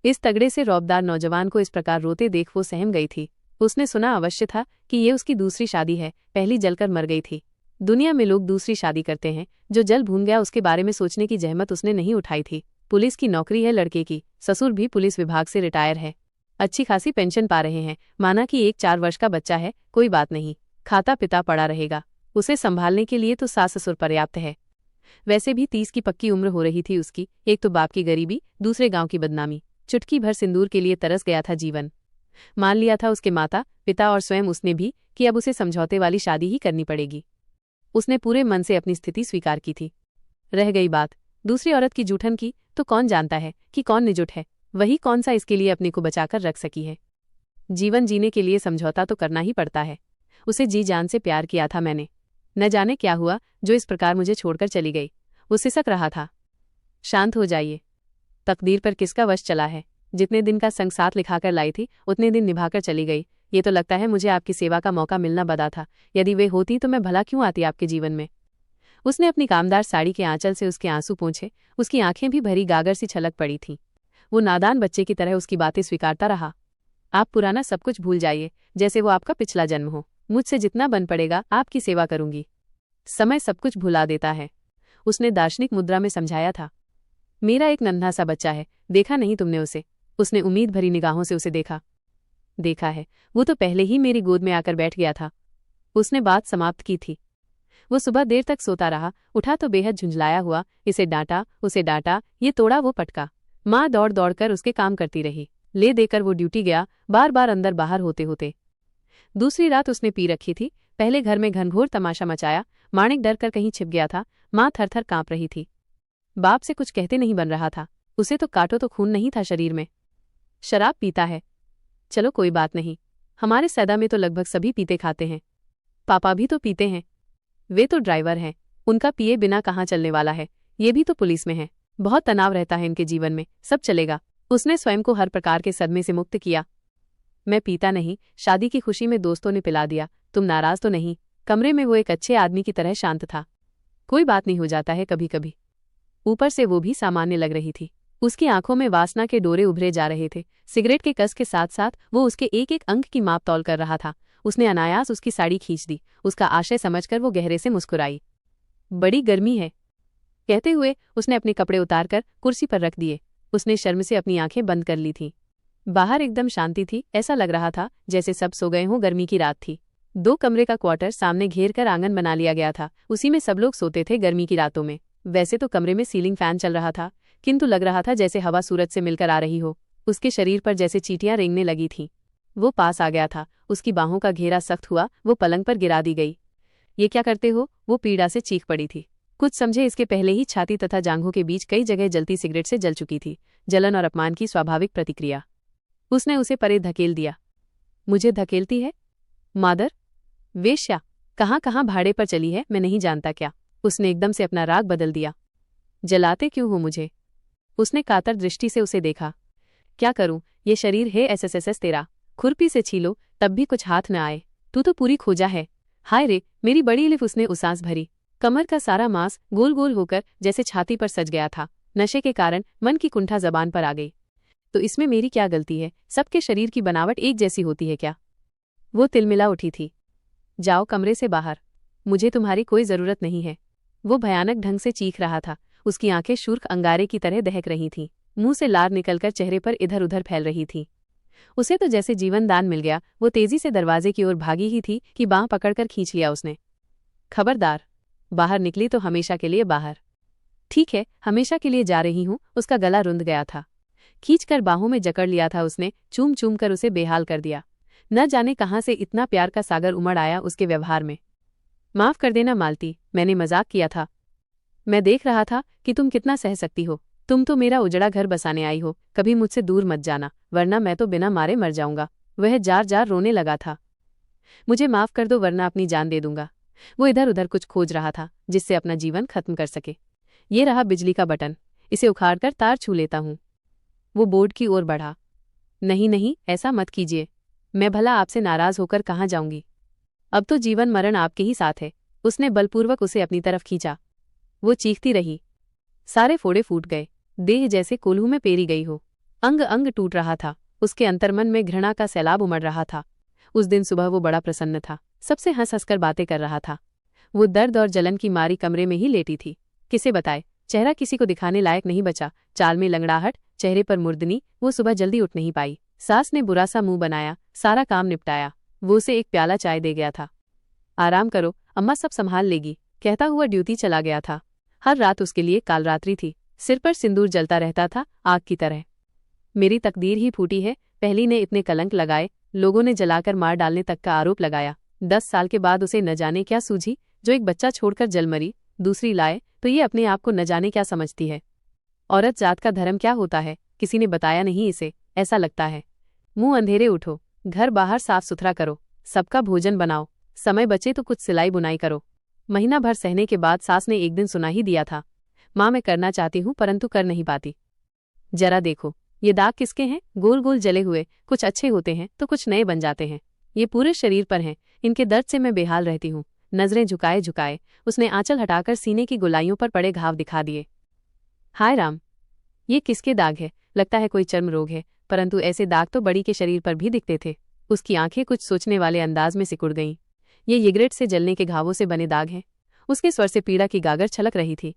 इस तगड़े से रौबदार नौजवान को इस प्रकार रोते देख वो सहम गई थी। उसने सुना अवश्य था कि ये उसकी दूसरी शादी है, पहली जलकर मर गई थी। दुनिया में लोग दूसरी शादी करते हैं, जो जल भून गया उसके बारे में सोचने की जहमत उसने नहीं उठाई थी। पुलिस की नौकरी है लड़के की, ससुर भी पुलिस विभाग से रिटायर है, अच्छी खासी पेंशन पा रहे हैं। माना कि एक 4 वर्ष का बच्चा है, कोई बात नहीं, खाता पिता पड़ा रहेगा, उसे संभालने के लिए तो सास ससुर पर्याप्त है। वैसे भी 30 की पक्की उम्र हो रही थी उसकी, एक तो बाप की गरीबी, दूसरे गांव की बदनामी, चुटकी भर सिंदूर के लिए तरस गया था जीवन। मान लिया था उसके माता पिता और स्वयं उसने भी कि अब उसे समझौते वाली शादी ही करनी पड़ेगी। उसने पूरे मन से अपनी स्थिति स्वीकार की थी। रह गई बात दूसरी औरत की जूठन की, तो कौन जानता है कि कौन निजुट है, वही कौन सा इसके लिए अपने को बचाकर रख सकी है। जीवन जीने के लिए समझौता तो करना ही पड़ता है। उसे जी जान से प्यार किया था मैंने, न जाने क्या हुआ जो इस प्रकार मुझे छोड़कर चली गई। वो सिसक रहा था। शांत हो जाइए, तकदीर पर किसका वश चला है। जितने दिन का संग साथ लिखाकर लाई थी उतने दिन निभाकर चली गई। ये तो लगता है मुझे आपकी सेवा का मौका मिलना बदा था, यदि वे होती तो मैं भला क्यों आती आपके जीवन में। उसने अपनी कामदार साड़ी के आंचल से उसके आंसू पोंछे, उसकी आंखें भी भरी गागर सी छलक पड़ी थीं। वो नादान बच्चे की तरह उसकी बातें स्वीकारता रहा। आप पुराना सब कुछ भूल जाइए, जैसे वो आपका पिछला जन्म हो। मुझसे जितना बन पड़ेगा आपकी सेवा करूंगी। समय सब कुछ भुला देता है, उसने दार्शनिक मुद्रा में समझाया था। मेरा एक नन्हा सा बच्चा है, देखा नहीं तुमने उसे। उसने उम्मीद भरी निगाहों से उसे देखा। देखा है, वो तो पहले ही मेरी गोद में आकर बैठ गया था। उसने बात समाप्त की थी। वो सुबह देर तक सोता रहा, उठा तो बेहद झुंझलाया हुआ, इसे डांटा उसे डांटा, ये तोड़ा वो पटका। माँ दौड़ दौड़ कर उसके काम करती रही। ले देकर वो ड्यूटी गया, बार बार अंदर बाहर होते होते। दूसरी रात उसने पी रखी थी। पहले घर में घनघोर तमाशा मचाया। माणिक डर कर कहीं छिप गया था। माँ थर-थर कांप रही थी। बाप से कुछ कहते नहीं बन रहा था। उसे तो काटो तो खून नहीं था शरीर में। शराब पीता है, चलो कोई बात नहीं, हमारे सैदा में तो लगभग सभी पीते खाते हैं। पापा भी तो पीते हैं, वे तो ड्राइवर हैं, उनका पिए बिना कहाँ चलने वाला है। ये भी तो पुलिस में है, बहुत तनाव रहता है इनके जीवन में, सब चलेगा। उसने स्वयं को हर प्रकार के सदमे से मुक्त किया। मैं पीता नहीं, शादी की खुशी में दोस्तों ने पिला दिया, तुम नाराज तो नहीं। कमरे में वो एक अच्छे आदमी की तरह शांत था। कोई बात नहीं, हो जाता है कभी कभी। ऊपर से वो भी सामान्य लग रही थी। उसकी आंखों में वासना के डोरे उभरे जा रहे थे। सिगरेट के कस के साथ साथ वो उसके एक एक अंक की माप तौल कर रहा था। उसने अनायास उसकी साड़ी खींच दी। उसका आशय समझकर वो गहरे से मुस्कुराई। बड़ी गर्मी है, कहते हुए उसने अपने कपड़े उतारकर कुर्सी पर रख दिए। उसने शर्म से अपनी आंखें बंद कर ली थीं। बाहर एकदम शांति थी, ऐसा लग रहा था जैसे सब सो गए हों। गर्मी की रात थी। 2 कमरे का क्वार्टर सामने घेर कर आंगन बना लिया गया था। उसी में सब लोग सोते थे गर्मी की रातों में। वैसे तो कमरे में सीलिंग फैन चल रहा था, किंतु लग रहा था जैसे हवा सूरज से मिलकर आ रही हो। उसके शरीर पर जैसे चींटियां रेंगने लगी थीं। वो पास आ गया था, उसकी बाहों का घेरा सख्त हुआ, वो पलंग पर गिरा दी गई। ये क्या करते हो? वो पीड़ा से चीख पड़ी थी। कुछ समझे इसके पहले ही छाती तथा जांघों के बीच कई जगह जलती सिगरेट से जल चुकी थी। जलन और अपमान की स्वाभाविक प्रतिक्रिया। उसने उसे परे धकेल दिया। मुझे धकेलती है? मादर, वेश्या, कहाँ कहाँ भाड़े पर चली है, मैं नहीं जानता क्या। उसने एकदम से अपना राग बदल दिया। जलाते क्यों हो मुझे? उसने कातर दृष्टि से उसे देखा। क्या करूं, ये शरीर है एसएसएस तेरा, खुरपी से छीलो तब भी कुछ हाथ न आए। तू तो पूरी खोजा है। हाय रे मेरी बड़ी लिफ। उसने उसास भरी। कमर का सारा मांस गोल गोल होकर जैसे छाती पर सज गया था। नशे के कारण मन की कुंठा जबान पर आ गई। तो इसमें मेरी क्या गलती है? सबके शरीर की बनावट एक जैसी होती है क्या? वो तिलमिला उठी थी। जाओ कमरे से बाहर, मुझे तुम्हारी कोई जरूरत नहीं है। वो भयानक ढंग से चीख रहा था। उसकी आंखें शूर्ख अंगारे की तरह दहक रही थीं। मुंह से लार निकलकर चेहरे पर इधर उधर फैल रही थी। उसे तो जैसे जीवन दान मिल गया। वो तेजी से दरवाजे की ओर भागी ही थी कि बांह पकड़कर खींच लिया उसने। खबरदार, बाहर निकली तो हमेशा के लिए बाहर। ठीक है, हमेशा के लिए जा रही हूँ। उसका गला रुंध गया था। खींचकर बाहों में जकड़ लिया था उसने, चूम चूम कर उसे बेहाल कर दिया। न जाने कहाँ से इतना प्यार का सागर उमड़ आया उसके व्यवहार में। माफ कर देना मालती, मैंने मजाक किया था। मैं देख रहा था कि तुम कितना सह सकती हो। तुम तो मेरा उजड़ा घर बसाने आई हो, कभी मुझसे दूर मत जाना, वरना मैं तो बिना मारे मर जाऊंगा। वह जार जार रोने लगा था। मुझे माफ कर दो वरना अपनी जान दे दूंगा। वो इधर उधर कुछ खोज रहा था जिससे अपना जीवन खत्म कर सके। ये रहा बिजली का बटन, इसे उखाड़कर तार छू लेता हूँ। वो बोर्ड की ओर बढ़ा। नहीं नहीं, ऐसा मत कीजिए, मैं भला आपसे नाराज होकर कहाँ जाऊंगी। अब तो जीवन मरण आपके ही साथ है। उसने बलपूर्वक उसे अपनी तरफ खींचा। वो चीखती रही। सारे फोड़े फूट गए, देह जैसे कोल्हू में पेरी गई हो। अंग अंग टूट रहा था। उसके अंतर्मन में घृणा का सैलाब उमड़ रहा था। उस दिन सुबह वो बड़ा प्रसन्न था, सबसे हंस हंसकर बातें कर रहा था। वो दर्द और जलन की मारी कमरे में ही लेटी थी। किसे बताए, चेहरा किसी को दिखाने लायक नहीं बचा। चाल में लंगड़ाहट, चेहरे पर मुर्दनी। वो सुबह जल्दी उठ नहीं पाई। सास ने बुरा सा मुंह बनाया, सारा काम निपटाया। वो उसे एक प्याला चाय दे गया था। आराम करो, अम्मा सब संभाल लेगी, कहता हुआ ड्यूटी चला गया था। हर रात उसके लिए कालरात्रि थी। सिर पर सिंदूर जलता रहता था, आग की तरह। मेरी तकदीर ही फूटी है। पहली ने इतने कलंक लगाए, लोगों ने जलाकर मार डालने तक का आरोप लगाया। 10 साल के बाद उसे न जाने क्या सूझी, जो एक बच्चा छोड़कर जल मरी, दूसरी लाए तो ये अपने आप को न जाने क्या समझती है। औरत जात का धर्म क्या होता है, किसी ने बताया नहीं इसे, ऐसा लगता है। मुंह अंधेरे उठो, घर बाहर साफ सुथरा करो, सबका भोजन बनाओ, समय बचे तो कुछ सिलाई बुनाई करो। महीना भर सहने के बाद सास ने एक दिन सुना ही दिया था, माँ मैं करना चाहती हूँ परंतु कर नहीं पाती। जरा देखो, ये दाग किसके हैं? गोल गोल जले हुए, कुछ अच्छे होते हैं तो कुछ नए बन जाते हैं। ये पूरे शरीर पर हैं, इनके दर्द से मैं बेहाल रहती हूँ। नजरें झुकाए झुकाए उसने आंचल हटाकर सीने की गोलाइयों पर पड़े घाव दिखा दिए। हाय राम, ये किसके दाग है? लगता है कोई चर्म रोग है, परंतु ऐसे दाग तो बड़ी के शरीर पर भी दिखते थे। उसकी आंखें कुछ सोचने वाले अंदाज में सिकुड़ गईं। ये सिगरेट से जलने के घावों से बने दाग हैं। उसके स्वर से पीड़ा की गागर छलक रही थी।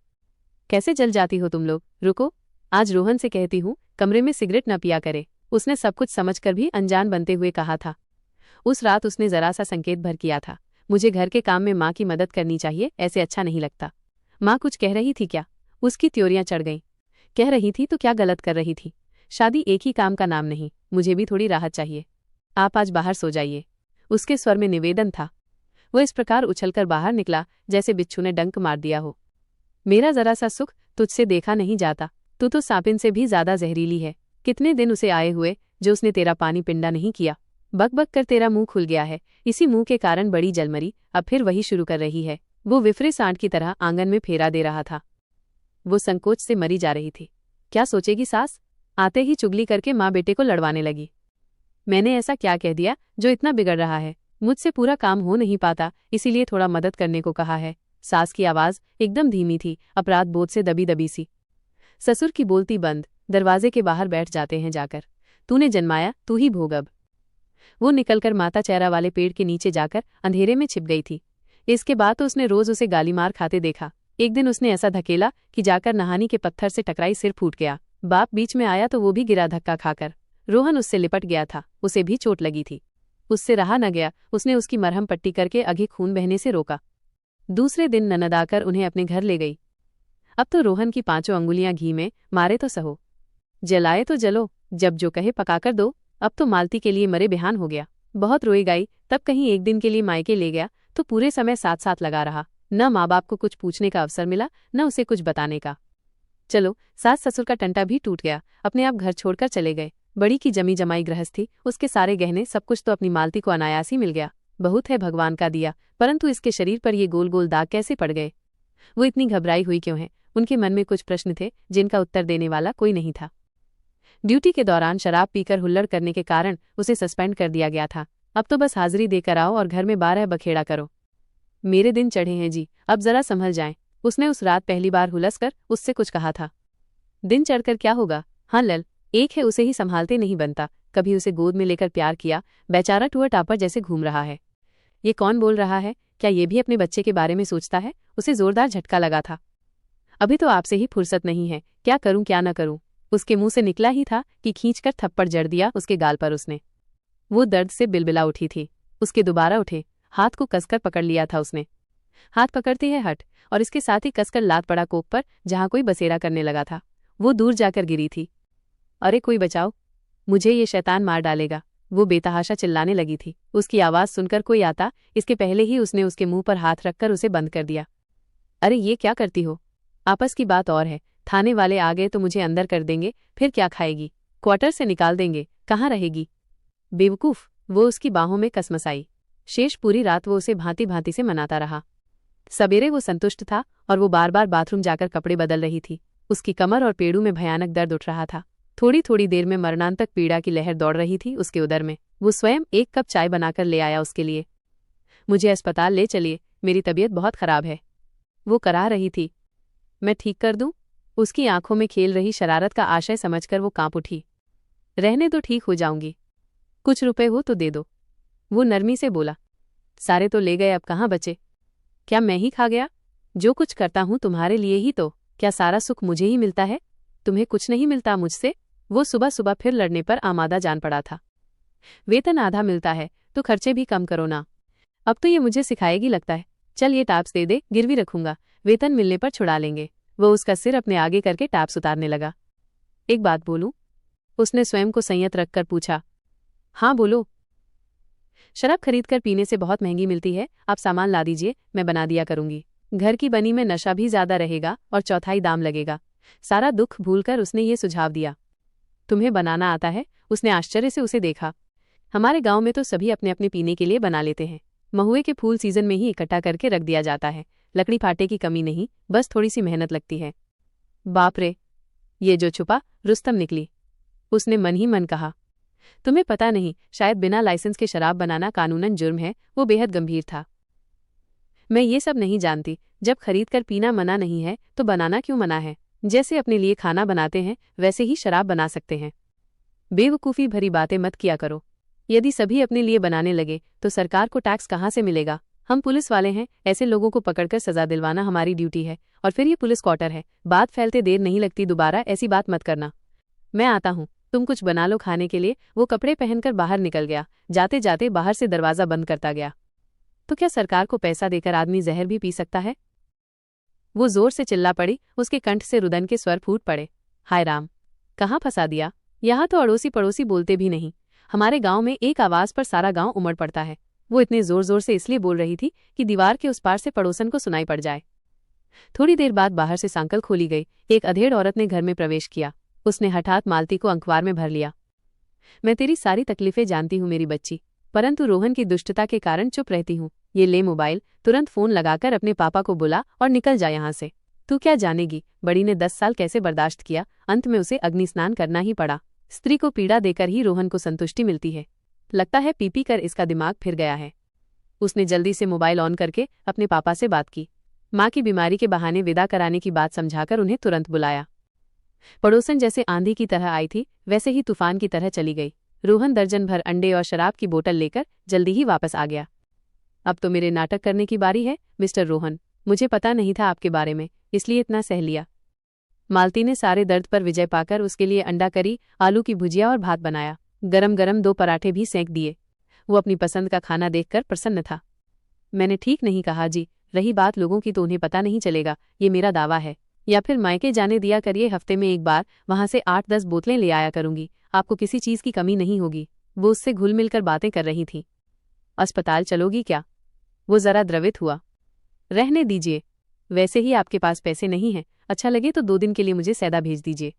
कैसे जल जाती हो तुम लोग? रुको, आज रोहन से कहती हूँ कमरे में सिगरेट न पिया करे। उसने सब कुछ समझकर भी अनजान बनते हुए कहा था। उस रात उसने जरा सा संकेत भर किया था, मुझे घर के काम में माँ की मदद करनी चाहिए, ऐसे अच्छा नहीं लगता। माँ कुछ कह रही थी क्या? उसकी त्योरियां चढ़ गईं। कह रही थी तो क्या गलत कर रही थी? शादी एक ही काम का नाम नहीं, मुझे भी थोड़ी राहत चाहिए। आप आज बाहर सो जाइए। उसके स्वर में निवेदन था। वो इस प्रकार उछलकर बाहर निकला जैसे बिच्छू ने डंक मार दिया हो। मेरा जरा सा सुख तुझसे देखा नहीं जाता, तू तो सांपिन से भी ज्यादा जहरीली है। कितने दिन उसे आए हुए जो उसने तेरा पानी पिंडा नहीं किया। बक बक कर तेरा मुंह खुल गया है, इसी मुंह के कारण बड़ी जलमरी अब फिर वही शुरू कर रही है। वो विफरे सांड की तरह आंगन में फेरा दे रहा था। वो संकोच से मरी जा रही थी। क्या सोचेगी सास? आते ही चुगली करके माँ बेटे को लड़वाने लगी। मैंने ऐसा क्या कह दिया जो इतना बिगड़ रहा है? मुझसे पूरा काम हो नहीं पाता, इसीलिए थोड़ा मदद करने को कहा है। सास की आवाज एकदम धीमी थी, अपराध बोध से दबी दबी सी। ससुर की बोलती बंद, दरवाजे के बाहर बैठ जाते हैं जाकर। तूने जन्माया, तू ही भोग अब। वो निकलकर माता चेहरा वाले पेड़ के नीचे जाकर अंधेरे में छिप गई थी। इसके बाद तो उसने रोज उसे गाली मार खाते देखा। एक दिन उसने ऐसा धकेला कि जाकर नहानी के पत्थर से टकराई, सिर फूट गया। बाप बीच में आया तो वो भी गिरा धक्का खाकर। रोहन उससे लिपट गया था, उसे भी चोट लगी थी। उससे रहा न गया, उसने उसकी मरहम पट्टी करके अभी खून बहने से रोका। दूसरे दिन ननद आकर उन्हें अपने घर ले गई। अब तो रोहन की 5 अंगुलियां घी में, मारे तो सहो, जलाए तो जलो, जब जो कहे पकाकर दो। अब तो मालती के लिए मरे बेहान हो गया। बहुत रोई गाई, तब कहीं एक दिन के लिए मायके ले गया तो पूरे समय साथ साथ लगा रहा। न माँ बाप को कुछ पूछने का अवसर मिला, न उसे कुछ बताने का। चलो, सास ससुर का टंटा भी टूट गया, अपने आप घर छोड़कर चले गए। बड़ी की जमी जमाई गृहस्थी, उसके सारे गहने, सब कुछ तो अपनी मालती को अनायास ही मिल गया। बहुत है भगवान का दिया, परंतु इसके शरीर पर ये गोल गोल दाग कैसे पड़ गए? वो इतनी घबराई हुई क्यों है? उनके मन में कुछ प्रश्न थे जिनका उत्तर देने वाला कोई नहीं था। ड्यूटी के दौरान शराब पीकर हुल्लड़ करने के कारण उसे सस्पेंड कर दिया गया था। अब तो बस हाजिरी देकर आओ और घर में 12 बखेड़ा करो। मेरे दिन चढ़े हैं जी, अब जरा संभल जाएं। उसने उस रात पहली बार हुलसकर उससे कुछ कहा था। दिन चढ़कर क्या होगा? हाँ लल, एक है उसे ही संभालते नहीं बनता। कभी उसे गोद में लेकर प्यार किया, बेचारा टूअर टापर जैसे घूम रहा है। ये कौन बोल रहा है? क्या ये भी अपने बच्चे के बारे में सोचता है? उसे जोरदार झटका लगा था। अभी तो आपसे ही फुर्सत नहीं है, क्या करूं क्या न करूं? उसके मुंह से निकला ही था कि खींचकर थप्पड़ जड़ दिया उसके गाल पर उसने। वो दर्द से बिलबिला उठी थी। उसके दोबारा उठे हाथ को कसकर पकड़ लिया था उसने। हाथ पकड़ते है हट, और इसके साथ ही कसकर लात पड़ा कोप पर, जहां कोई बसेरा करने लगा था। वो दूर जाकर गिरी थी। अरे कोई बचाओ, मुझे ये शैतान मार डालेगा। वो बेतहाशा चिल्लाने लगी थी। उसकी आवाज सुनकर कोई आता, इसके पहले ही उसने उसके मुंह पर हाथ रखकर उसे बंद कर दिया। अरे ये क्या करती हो? आपस की बात और है, थाने वाले आ गए तो मुझे अंदर कर देंगे, फिर क्या खाएगी? क्वार्टर से निकाल देंगे, कहाँ रहेगी? बेवकूफ, वो उसकी बाहों में कसमसाई। शेष पूरी रात वो उसे भांति भांति से मनाता रहा। सवेरे वो संतुष्ट था और वो बार बार बाथरूम जाकर कपड़े बदल रही थी। उसकी कमर और पेड़ों में भयानक दर्द उठ रहा था। थोड़ी थोड़ी देर में मरणांतक पीड़ा की लहर दौड़ रही थी उसके उदर में। वो स्वयं 1 कप चाय बनाकर ले आया उसके लिए। मुझे अस्पताल ले चलिए, मेरी तबीयत बहुत खराब है, वो करा रही थी। मैं ठीक कर दूं? उसकी आंखों में खेल रही शरारत का आशय समझकर वो कांप उठी। रहने तो ठीक हो जाऊंगी, कुछ रुपए हो तो दे दो। वो नरमी से बोला। सारे तो ले गए, अब कहाँ बचे? क्या मैं ही खा गया? जो कुछ करता हूँ तुम्हारे लिए ही तो, क्या सारा सुख मुझे ही मिलता है? तुम्हें कुछ नहीं मिलता मुझसे। वो सुबह सुबह फिर लड़ने पर आमादा जान पड़ा था। वेतन आधा मिलता है तो खर्चे भी कम करो ना। अब तो ये मुझे सिखाएगी लगता है। चल ये टाप्स दे दे, गिरवी रखूंगा, वेतन मिलने पर छुड़ा लेंगे। वो उसका सिर अपने आगे करके टाप्स उतारने लगा। एक बात बोलूं? उसने स्वयं को संयत रखकर पूछा। हाँ बोलो। शराब खरीदकर पीने से बहुत महंगी मिलती है, आप सामान ला दीजिए, मैं बना दिया करूंगी। घर की बनी में नशा भी ज्यादा रहेगा और चौथाई दाम लगेगा। सारा दुख भूलकर उसने ये सुझाव दिया। तुम्हें बनाना आता है? उसने आश्चर्य से उसे देखा। हमारे गांव में तो सभी अपने अपने पीने के लिए बना लेते हैं। महुए के फूल सीजन में ही इकट्ठा करके रख दिया जाता है। लकड़ी फाटे की कमी नहीं, बस थोड़ी सी मेहनत लगती है। बाप रे, ये जो छुपा रुस्तम निकली, उसने मन ही मन कहा। तुम्हें पता नहीं, शायद बिना लाइसेंस के शराब बनाना कानूनन जुर्म है। वो बेहद गंभीर था। मैं ये सब नहीं जानती। जब खरीद कर पीना मना नहीं है तो बनाना क्यों मना है? जैसे अपने लिए खाना बनाते हैं वैसे ही शराब बना सकते हैं। बेवकूफ़ी भरी बातें मत किया करो। यदि सभी अपने लिए बनाने लगे तो सरकार को टैक्स कहाँ से मिलेगा? हम पुलिस वाले हैं, ऐसे लोगों को पकड़कर सजा दिलवाना हमारी ड्यूटी है। और फिर ये पुलिस क्वार्टर है। बात फैलते देर नहीं लगती, दोबारा ऐसी बात मत करना। मैं आता हूँ, तुम कुछ बना लो खाने के लिए। वो कपड़े पहनकर बाहर निकल गया। जाते जाते बाहर से दरवाजा बंद करता गया। तो क्या सरकार को पैसा देकर आदमी जहर भी पी सकता है? वो जोर से चिल्ला पड़ी। उसके कंठ से रुदन के स्वर फूट पड़े। हाय राम, कहाँ फंसा दिया? यहाँ तो अड़ोसी पड़ोसी बोलते भी नहीं। हमारे गांव में एक आवाज पर सारा गांव उमड़ पड़ता है। वो इतने जोर जोर से इसलिए बोल रही थी कि दीवार के उस पार से पड़ोसन को सुनाई पड़ जाए। थोड़ी देर बाद बाहर से सांकल खोली गई। एक अधेड़ औरत ने घर में प्रवेश किया। उसने हठात मालती को अखबार में भर लिया। मैं तेरी सारी तकलीफें जानती हूँ मेरी बच्ची, परंतु रोहन की दुष्टता के कारण चुप रहती हूँ। ये ले मोबाइल, तुरंत फोन लगाकर अपने पापा को बुला और निकल जा यहाँ से। तू क्या जानेगी, बड़ी ने 10 साल कैसे बर्दाश्त किया, अंत में उसे अग्नि स्नान करना ही पड़ा। स्त्री को पीड़ा देकर ही रोहन को संतुष्टि मिलती है। लगता है पी पी कर इसका दिमाग फिर गया है। उसने जल्दी से मोबाइल ऑन करके अपने पापा से बात की। माँ की बीमारी के बहाने विदा कराने की बात समझाकर उन्हें तुरंत बुलाया। पड़ोसन जैसे आंधी की तरह आई थी वैसे ही तूफान की तरह चली गई। रोहन दर्जन भर अंडे और शराब की बोतल लेकर जल्दी ही वापस आ गया। अब तो मेरे नाटक करने की बारी है मिस्टर रोहन। मुझे पता नहीं था आपके बारे में, इसलिए इतना सह लिया। मालती ने सारे दर्द पर विजय पाकर उसके लिए अंडा करी, आलू की भुजिया और भात बनाया। गरम गरम 2 पराठे भी सेंक दिए। वो अपनी पसंद का खाना देखकर प्रसन्न था। मैंने ठीक नहीं कहा जी? रही बात लोगों की तो उन्हें पता नहीं चलेगा, ये मेरा दावा है। या फिर मायके जाने दिया करिए, हफ्ते में एक बार वहां से 8-10 बोतलें ले आया करूंगी, आपको किसी चीज की कमी नहीं होगी। वो उससे घुल मिलकर बातें कर रही थी। अस्पताल चलोगी क्या? वो जरा द्रवित हुआ। रहने दीजिए, वैसे ही आपके पास पैसे नहीं हैं। अच्छा लगे तो 2 दिन के लिए मुझे सैदा भेज दीजिए।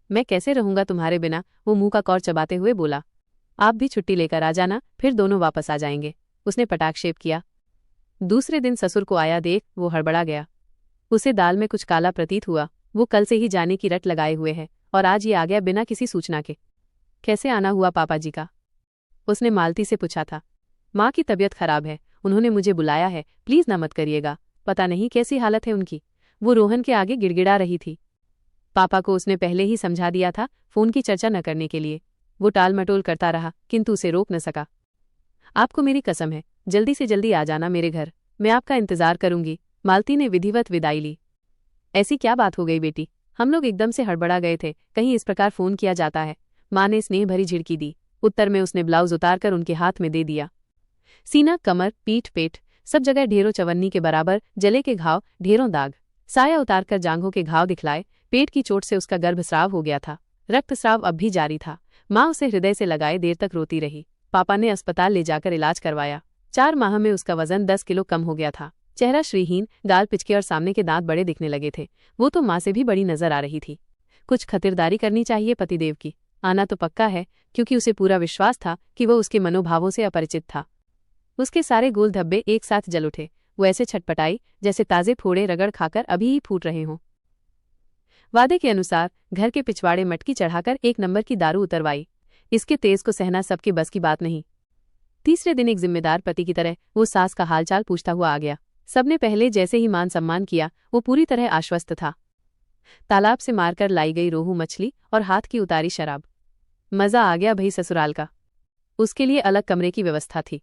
मैं कैसे रहूंगा तुम्हारे बिना? वो मुंह का कौर चबाते हुए बोला। आप भी छुट्टी लेकर आ जाना, फिर दोनों वापस आ जाएंगे। उसने पटाक्षेप किया। दूसरे दिन ससुर को आया देख वो हड़बड़ा गया। उसे दाल में कुछ काला प्रतीत हुआ। वो कल से ही जाने की रट लगाए हुए है और आज ये आ गया बिना किसी सूचना के। कैसे आना हुआ पापा जी का? उसने मालती से पूछा था। माँ की तबीयत खराब है, उन्होंने मुझे बुलाया है, प्लीज ना मत करिएगा। पता नहीं कैसी हालत है उनकी। वो रोहन के आगे गिड़गिड़ा रही थी। पापा को उसने पहले ही समझा दिया था फोन की चर्चा न करने के लिए। वो टाल मटोल करता रहा किंतु उसे रोक न सका। आपको मेरी कसम है, जल्दी से जल्दी आ जाना मेरे घर, मैं आपका इंतजार करूंगी। मालती ने विधिवत विदाई ली। ऐसी क्या बात हो गई बेटी? हम लोग एकदम से हड़बड़ा गए थे, कहीं इस प्रकार फोन किया जाता है? माँ ने स्नेह भरी झिड़की दी। उत्तर में उसने ब्लाउज उतारकर उनके हाथ में दे दिया। सीना, कमर, पीठ, पेट सब जगह ढेरों चवन्नी के बराबर जले के घाव, ढेरों दाग। साया उतारकर जांघों के घाव दिखलाए। पेट की चोट से उसका गर्भस्राव हो गया था। रक्तस्राव अब भी जारी था। माँ उसे हृदय से लगाए देर तक रोती रही। पापा ने अस्पताल ले जाकर इलाज करवाया। 4 माह में उसका वजन 10 किलो कम हो गया था। चेहरा श्रीहीन, गाल पिचके और सामने के दांत बड़े दिखने लगे थे। वो तो माँ से भी बड़ी नजर आ रही थी। कुछ खतिरदारी करनी चाहिए पतिदेव की। आना तो पक्का है, क्योंकि उसे पूरा विश्वास था कि वह उसके मनोभावों से अपरिचित था। उसके सारे गोल धब्बे एक साथ जल उठे। वो ऐसे छटपटाई जैसे ताजे फोड़े रगड़ खाकर अभी ही फूट रहे हों। वादे के अनुसार घर के पिछवाड़े मटकी चढ़ाकर 1 नंबर की दारू उतरवाई। इसके तेज को सहना सबके बस की बात नहीं। तीसरे दिन एक जिम्मेदार पति की तरह वो सास का हालचाल पूछता हुआ आ गया। सबने पहले जैसे ही मान सम्मान किया। वो पूरी तरह आश्वस्त था। तालाब से मारकर लाई गई रोहू मछली और हाथ की उतारी शराब। मजा आ गया भई ससुराल का। उसके लिए अलग कमरे की व्यवस्था थी।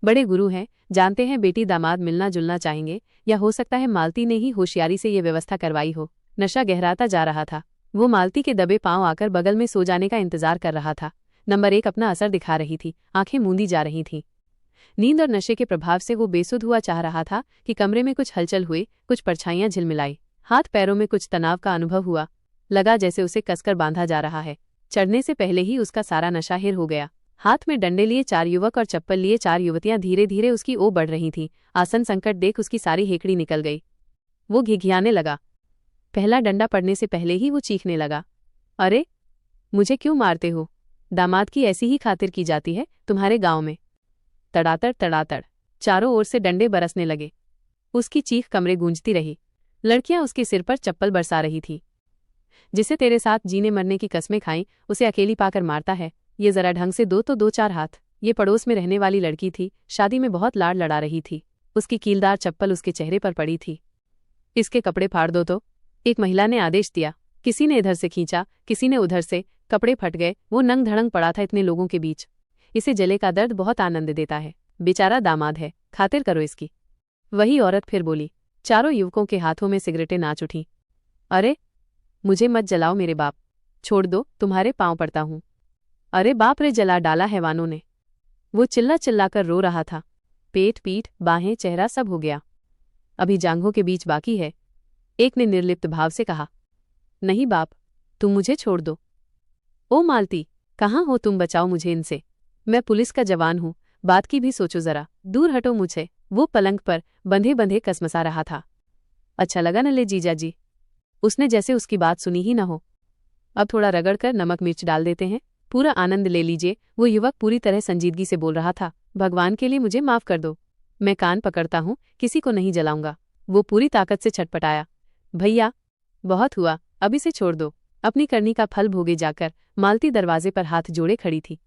बड़े गुरु हैं, जानते हैं बेटी दामाद मिलना जुलना चाहेंगे, या हो सकता है मालती ने ही होशियारी से ये व्यवस्था करवाई हो। नशा गहराता जा रहा था। वो मालती के दबे पांव आकर बगल में सो जाने का इंतजार कर रहा था। नंबर 1 अपना असर दिखा रही थी, आंखें मूंदी जा रही थीं। नींद और नशे के प्रभाव से वो बेसुध हुआ चाह रहा था कि कमरे में कुछ हलचल हुए, कुछ परछाइयां झिलमिलाई। हाथ पैरों में कुछ तनाव का अनुभव हुआ, लगा जैसे उसे कसकर बांधा जा रहा है। चढ़ने से पहले ही उसका सारा नशा हिर हो गया। हाथ में डंडे लिए 4 युवक और चप्पल लिए 4 युवतियां धीरे धीरे उसकी ओर बढ़ रही थीं। आसन संकट देख उसकी सारी हेकड़ी निकल गई। वो घिघियाने लगा। पहला डंडा पड़ने से पहले ही वो चीखने लगा, अरे मुझे क्यों मारते हो? दामाद की ऐसी ही खातिर की जाती है तुम्हारे गांव में। तड़ातड़ तड़ातड़ चारों ओर से डंडे बरसने लगे। उसकी चीख कमरे गूंजती रही। लड़कियां उसके सिर पर चप्पल बरसा रही थी। जिसे तेरे साथ जीने मरने की कस्में खाई, उसे अकेली पाकर मारता है। ये जरा ढंग से दो तो 2-4 हाथ। ये पड़ोस में रहने वाली लड़की थी, शादी में बहुत लाड़ लड़ा रही थी। उसकी कीलदार चप्पल उसके चेहरे पर पड़ी थी। इसके कपड़े फाड़ दो तो, एक महिला ने आदेश दिया। किसी ने इधर से खींचा, किसी ने उधर से, कपड़े फट गए। वो नंग धड़ंग पड़ा था इतने लोगों के बीच। इसे जले का दर्द बहुत आनंद देता है। बेचारा दामाद है, खातिर करो इसकी। वही औरत फिर बोली। चारों युवकों के हाथों में सिगरेटें नाच उठीं। अरे मुझे मत जलाओ मेरे बाप, छोड़ दो, तुम्हारे पांव पड़ता हूं। अरे बाप रे, जला डाला हैवानों ने। वो चिल्ला चिल्लाकर रो रहा था। पेट पीठ बाहें चेहरा सब हो गया। अभी जांघों के बीच बाकी है। एक ने निर्लिप्त भाव से कहा, नहीं बाप, तुम मुझे छोड़ दो। ओ मालती, कहाँ हो तुम, बचाओ मुझे इनसे। मैं पुलिस का जवान हूं, बात की भी सोचो जरा, दूर हटो मुझे। वो पलंग पर बंधे बंधे कसमसा रहा था। अच्छा लगा न ले जीजा जी? उसने जैसे उसकी बात सुनी ही न हो। अब थोड़ा रगड़ कर नमक मिर्च डाल देते हैं, पूरा आनंद ले लीजिए। वो युवक पूरी तरह संजीदगी से बोल रहा था। भगवान के लिए मुझे माफ कर दो, मैं कान पकड़ता हूं, किसी को नहीं जलाऊंगा। वो पूरी ताकत से छटपटाया। भैया बहुत हुआ, अब इसे छोड़ दो। अपनी करनी का फल भोगे जाकर मालती दरवाजे पर हाथ जोड़े खड़ी थी।